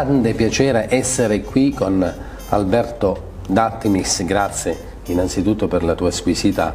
grande piacere essere qui con Alberto D'Attimis, grazie innanzitutto per la tua squisita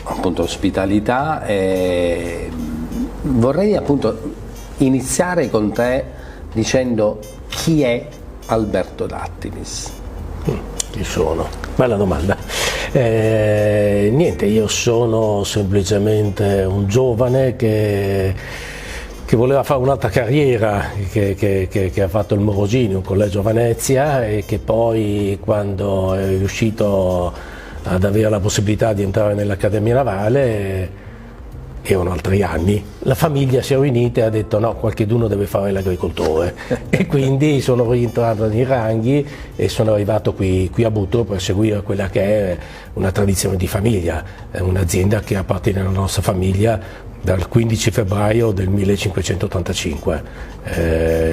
appunto ospitalità. Vorrei appunto iniziare con te dicendo chi è Alberto D'Attimis. Chi sono? Bella domanda. Niente, io sono semplicemente un giovane che voleva fare un'altra carriera, che ha fatto il Morosini, un collegio a Venezia, e che poi, quando è riuscito ad avere la possibilità di entrare nell'Accademia Navale, erano altri anni, la famiglia si è riunita e ha detto no, qualcheduno deve fare l'agricoltore e quindi sono rientrato nei ranghi e sono arrivato qui a Butto per seguire quella che è una tradizione di famiglia, è un'azienda che appartiene alla nostra famiglia dal 15 febbraio del 1585.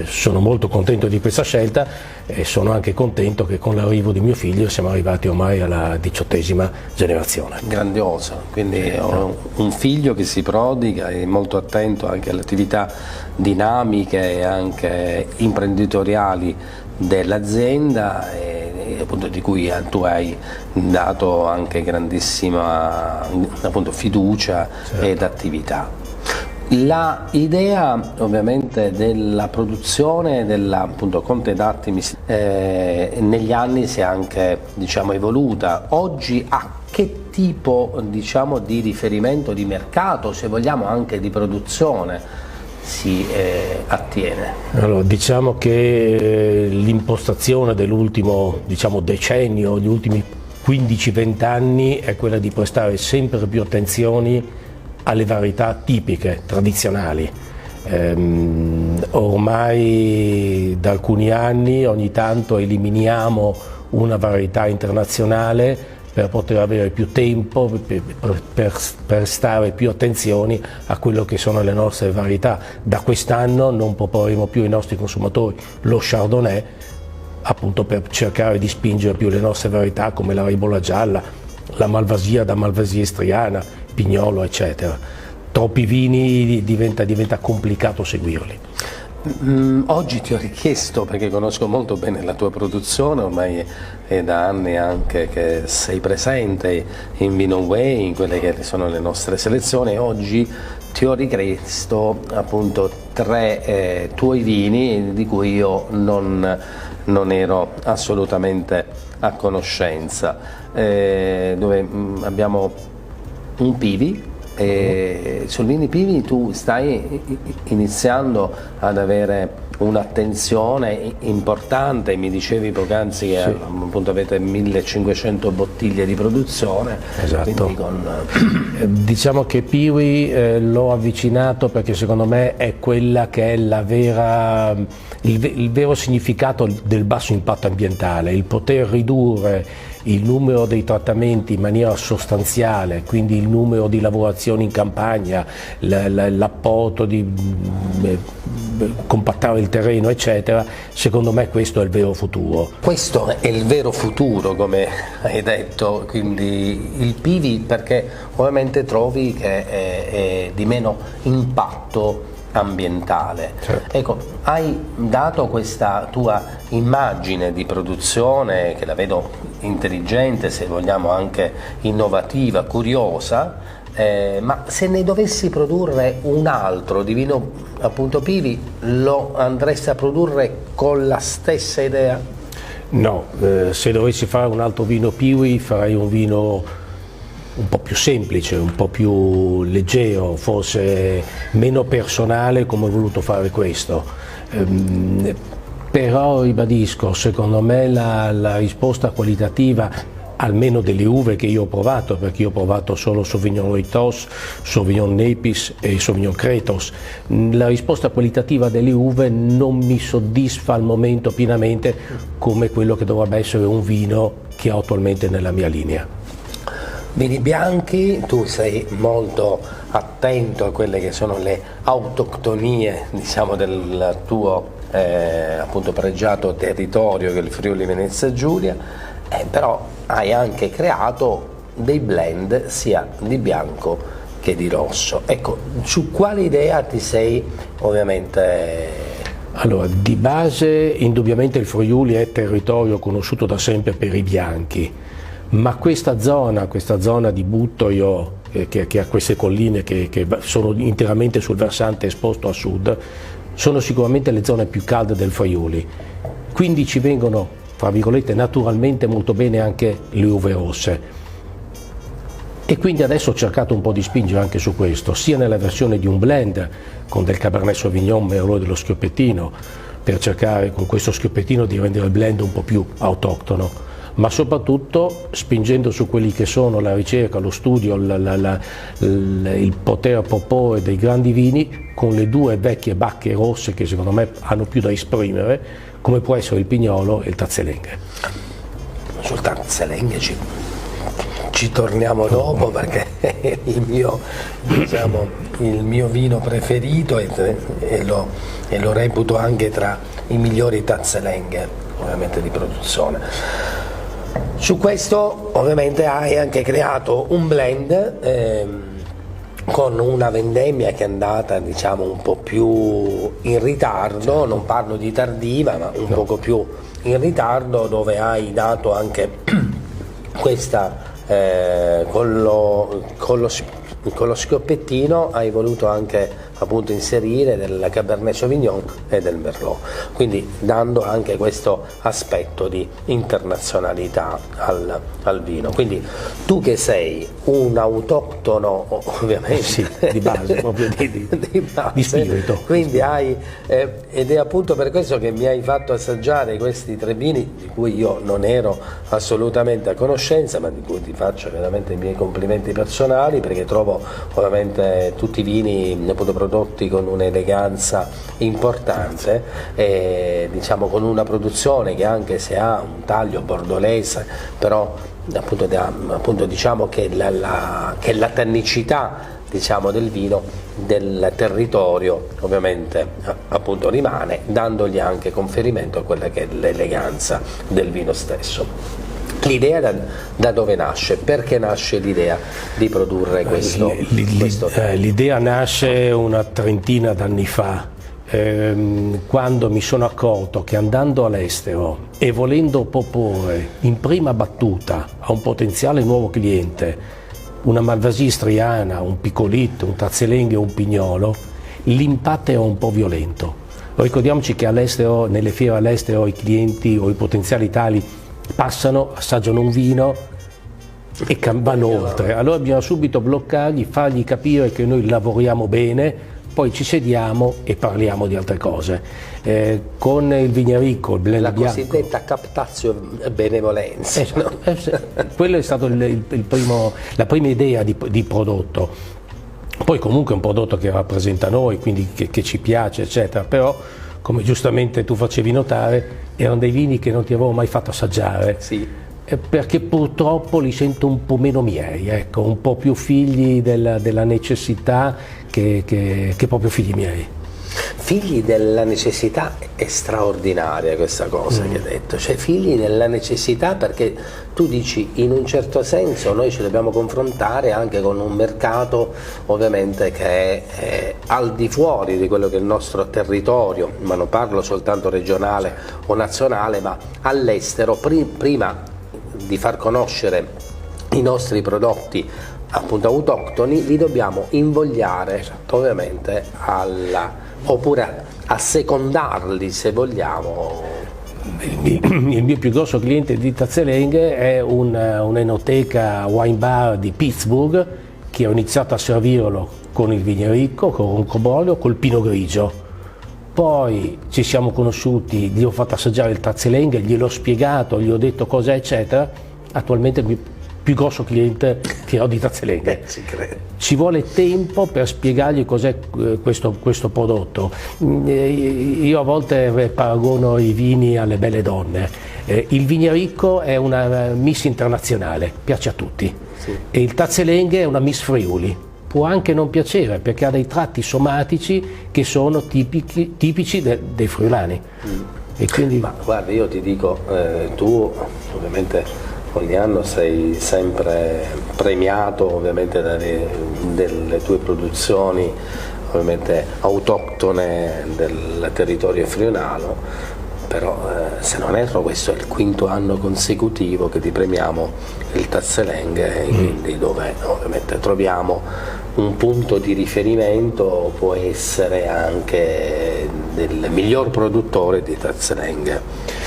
Sono molto contento di questa scelta e sono anche contento che con l'arrivo di mio figlio siamo arrivati ormai alla 18ª generazione. Grandioso, quindi ho un figlio che si prodiga, è molto attento anche alle attività dinamiche e anche imprenditoriali dell'azienda e appunto di cui tu hai dato anche grandissima appunto fiducia, certo, ed attività. La idea ovviamente della produzione della appunto Conte d'Attimis negli anni si è anche evoluta. Oggi a che tipo di riferimento di mercato, se vogliamo anche di produzione, si attiene? Allora, diciamo che l'impostazione dell'ultimo decennio, gli ultimi 15-20 anni, è quella di prestare sempre più attenzioni alle varietà tipiche, tradizionali. Ormai da alcuni anni ogni tanto eliminiamo una varietà internazionale per poter avere più tempo, per prestare più attenzioni a quello che sono le nostre varietà. Da quest'anno non proporremo più ai nostri consumatori lo Chardonnay, appunto per cercare di spingere più le nostre varietà come la Ribolla gialla, la Malvasia da Malvasia istriana, Pignolo, eccetera. Troppi vini diventa complicato seguirli. Oggi ti ho richiesto, perché conosco molto bene la tua produzione, ormai è da anni anche che sei presente in Vino Way, in quelle che sono le nostre selezioni, e oggi ti ho richiesto appunto 3 tuoi vini di cui io non ero assolutamente a conoscenza, dove abbiamo un Pivi. E sul Vini Pivi tu stai iniziando ad avere un'attenzione importante, mi dicevi poc'anzi che sì, appunto avete 1500 bottiglie di produzione. Esatto. Diciamo che Piwi l'ho avvicinato perché secondo me è quella che è la vera, il vero significato del basso impatto ambientale, il poter ridurre il numero dei trattamenti in maniera sostanziale, quindi il numero di lavorazioni in campagna, l'apporto di compattare il terreno, eccetera. Secondo me questo è il vero futuro. Questo è il vero futuro, come hai detto, quindi il Pivi, perché ovviamente trovi che è di meno impatto ambientale. Certo. Ecco, hai dato questa tua immagine di produzione che la vedo intelligente, se vogliamo anche innovativa, curiosa, ma se ne dovessi produrre un altro di vino appunto Pivi, lo andresti a produrre con la stessa idea? No, se dovessi fare un altro vino Piwi farei un vino un po' più semplice, un po' più leggero, forse meno personale, come ho voluto fare questo. Però ribadisco, secondo me la risposta qualitativa, almeno delle uve che io ho provato, perché io ho provato solo Sauvignon Leitos, Sauvignon Nepis e Sauvignon Cretos, la risposta qualitativa delle uve non mi soddisfa al momento pienamente come quello che dovrebbe essere un vino che ho attualmente nella mia linea. Vini bianchi, tu sei molto attento a quelle che sono le autoctonie, del tuo appunto pregiato territorio, che è il Friuli Venezia Giulia, però hai anche creato dei blend sia di bianco che di rosso. Ecco, su quale idea ti sei ovviamente Allora, di base indubbiamente il Friuli è territorio conosciuto da sempre per i bianchi, ma questa zona di Buttoio, che ha queste colline che sono interamente sul versante esposto a sud, sono sicuramente le zone più calde del Friuli, quindi ci vengono, tra virgolette, naturalmente molto bene anche le uve rosse. E quindi adesso ho cercato un po' di spingere anche su questo, sia nella versione di un blend con del Cabernet Sauvignon Merlot dello Schioppettino, per cercare con questo Schioppettino di rendere il blend un po' più autoctono, ma soprattutto spingendo su quelli che sono la ricerca, lo studio, il poter proporre dei grandi vini con le due vecchie bacche rosse che secondo me hanno più da esprimere, come può essere il Pignolo e il Tazzolenghe. Sul Tazzolenghe ci torniamo dopo, perché è il mio vino preferito e lo reputo anche tra i migliori Tazzolenghe, ovviamente di produzione. Su questo ovviamente hai anche creato un blend con una vendemmia che è andata, diciamo, un po' più in ritardo, non parlo di tardiva, ma un poco più in ritardo, dove hai dato anche questa con lo Schioppettino hai voluto anche appunto inserire del Cabernet Sauvignon e del Merlot, quindi dando anche questo aspetto di internazionalità al vino. Quindi tu, che sei un autoctono ovviamente, sì, di base, proprio di spirito, quindi hai ed è appunto per questo che mi hai fatto assaggiare questi 3 vini di cui io non ero assolutamente a conoscenza, ma di cui ti faccio veramente i miei complimenti personali, perché trovo ovviamente tutti i vini appunto prodotti con un'eleganza importante e diciamo con una produzione che, anche se ha un taglio bordolese, però appunto diciamo che la tannicità, diciamo, del vino, del territorio ovviamente appunto rimane, dandogli anche conferimento a quella che è l'eleganza del vino stesso. L'idea da dove nasce? Perché nasce l'idea di produrre questo? L'idea nasce una trentina d'anni fa, quando mi sono accorto che andando all'estero e volendo proporre in prima battuta a un potenziale nuovo cliente una Malvasia istriana, un Piccolito, un Tazzolenghe o un Pignolo, l'impatto era un po' violento. Ricordiamoci che all'estero, nelle fiere all'estero, i clienti o i potenziali tali passano, assaggiano un vino e vanno oltre. Allora bisogna subito bloccarli, fargli capire che noi lavoriamo bene, poi ci sediamo e parliamo di altre cose. Con il Vignaricco, il blend bianco, cosiddetta captatio benevolenza. Quello è stato la prima idea di prodotto. Poi comunque è un prodotto che rappresenta noi, quindi che ci piace, eccetera, però come giustamente tu facevi notare, erano dei vini che non ti avevo mai fatto assaggiare, sì, perché purtroppo li sento un po' meno miei, ecco, un po' più figli della necessità che proprio figli miei. Figli della necessità, è straordinaria questa cosa che hai detto, cioè figli della necessità, perché tu dici, in un certo senso noi ci dobbiamo confrontare anche con un mercato ovviamente che è al di fuori di quello che è il nostro territorio, ma non parlo soltanto regionale o nazionale, ma all'estero. Prima di far conoscere i nostri prodotti appunto autoctoni, li dobbiamo invogliare ovviamente oppure assecondarli, se vogliamo. Il mio più grosso cliente di Tazzolenghe è un'enoteca wine bar di Pittsburgh, che ho iniziato a servirlo con il Vignaricco, con Roncobolio, col Pinot Grigio. Poi ci siamo conosciuti, gli ho fatto assaggiare il Tazzolenghe, gliel'ho spiegato, gli ho detto cos'è, eccetera. Attualmente il più grosso cliente che ho di Tazzolenghe. Ci vuole tempo per spiegargli cos'è questo prodotto. Io a volte paragono i vini alle belle donne. Il Vignaricco è una Miss internazionale, piace a tutti, sì. E il Tazzolenghe è una Miss Friuli. Può anche non piacere, perché ha dei tratti somatici che sono tipici dei friulani. E quindi... Ma guarda, io ti dico, tu ovviamente ogni anno sei sempre premiato ovviamente delle tue produzioni ovviamente autoctone del territorio friulano, però se non erro questo è il quinto anno consecutivo che ti premiamo il Tazeleng, quindi dove ovviamente troviamo un punto di riferimento, può essere anche del miglior produttore di Tazeleng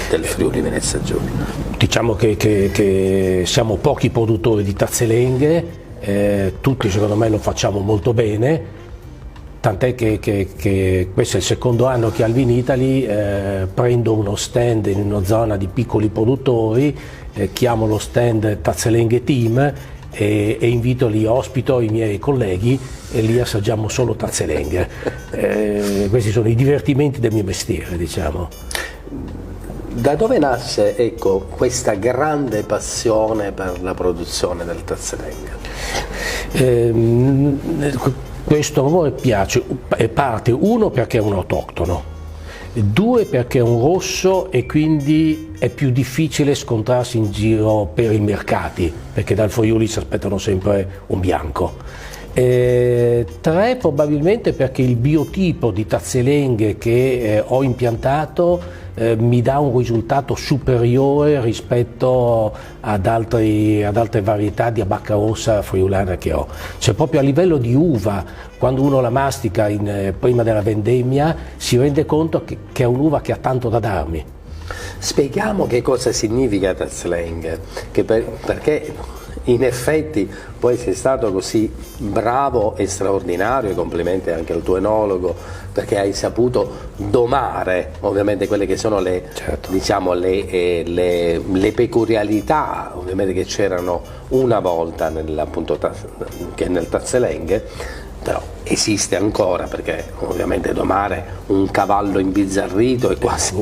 del Friuli Venezia Giulia. Diciamo che siamo pochi produttori di Tazeleng, tutti secondo me lo facciamo molto bene, tant'è che questo è il secondo anno che al Vinitaly prendo uno stand in una zona di piccoli produttori, chiamo lo stand Tazeleng Team e invito lì, ospito i miei colleghi e lì assaggiamo solo Tazeleng. Questi sono i divertimenti del mio mestiere, diciamo. Da dove nasce, ecco, questa grande passione per la produzione del Tazeleng? Questo amore parte, uno, perché è un autoctono, due, perché è un rosso e quindi è più difficile scontrarsi in giro per i mercati, perché dal Friuli si aspettano sempre un bianco. Tre, probabilmente perché il biotipo di Tazeleng che ho impiantato mi dà un risultato superiore rispetto ad altre varietà di Abacca rossa friulana che ho. Cioè proprio a livello di uva, quando uno la mastica prima della vendemmia, si rende conto che è un'uva che ha tanto da darmi. Spieghiamo che cosa significa Tazeleng, perché in effetti poi sei stato così bravo e straordinario, e complimenti anche al tuo enologo, perché hai saputo domare ovviamente quelle che sono le, certo, diciamo, le peculiarità ovviamente che c'erano una volta nel Tazeleng, però esiste ancora, perché ovviamente domare un cavallo imbizzarrito è quasi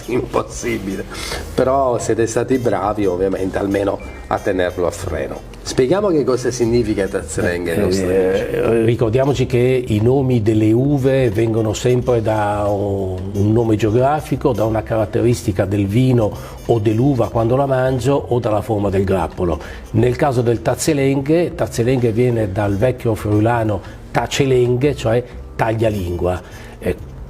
impossibile, però siete stati bravi ovviamente almeno a tenerlo a freno. Spieghiamo che cosa significa Tazeleng ai nostri amici. Ricordiamoci che i nomi delle uve vengono sempre da un nome geografico, da una caratteristica del vino o dell'uva quando la mangio, o dalla forma del grappolo. Nel caso del Tazeleng viene dal vecchio friulano taceleng, cioè taglialingua.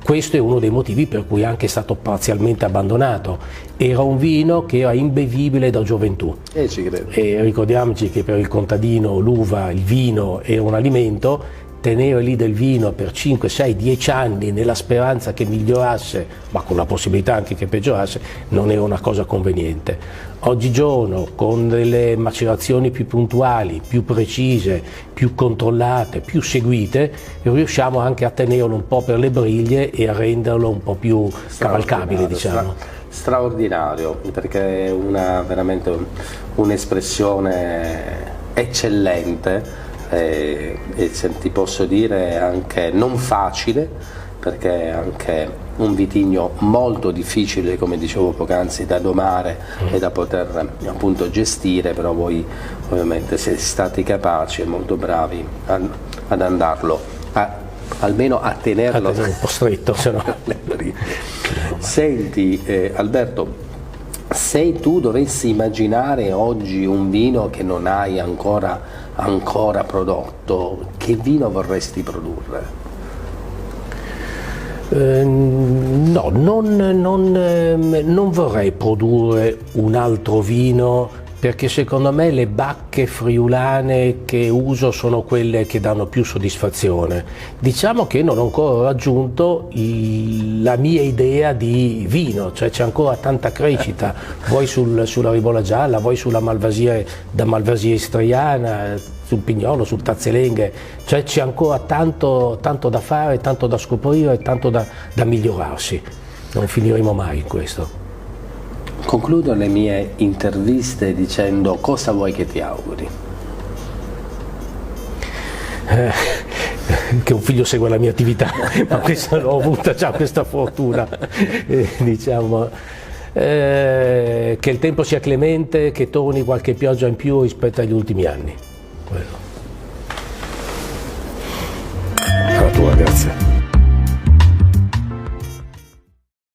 Questo è uno dei motivi per cui è anche stato parzialmente abbandonato. Era un vino che era imbevibile da gioventù. Ci credo. E ricordiamoci che per il contadino l'uva, il vino era un alimento. Tenere lì del vino per 5, 6, 10 anni nella speranza che migliorasse, ma con la possibilità anche che peggiorasse, non era una cosa conveniente. Oggigiorno, con delle macerazioni più puntuali, più precise, più controllate, più seguite, riusciamo anche a tenerlo un po' per le briglie e a renderlo un po' più cavalcabile, diciamo. Straordinario, perché è veramente un'espressione eccellente. E se ti posso dire anche non facile, perché è anche un vitigno molto difficile, come dicevo poc'anzi, da domare e da poter appunto gestire, però voi ovviamente siete stati capaci e molto bravi ad andarlo almeno a tenerlo un po' stretto, se no. Senti Alberto, se tu dovessi immaginare oggi un vino che non hai ancora prodotto, che vino vorresti produrre? No, non vorrei produrre un altro vino, perché secondo me le bacche friulane che uso sono quelle che danno più soddisfazione. Diciamo che non ho ancora raggiunto la mia idea di vino, cioè c'è ancora tanta crescita, vuoi sulla Ribolla Gialla, vuoi sulla Malvasia, da Malvasia istriana, sul Pignolo, sul Tazeleng, cioè c'è ancora tanto da fare, tanto da scoprire, tanto da migliorarsi. Non finiremo mai in questo. Concludo le mie interviste dicendo: cosa vuoi che ti auguri? Che un figlio segua la mia attività, ma questa l'ho avuta già questa fortuna, diciamo, che il tempo sia clemente, che torni qualche pioggia in più rispetto agli ultimi anni. Quello. Alla tua, grazie.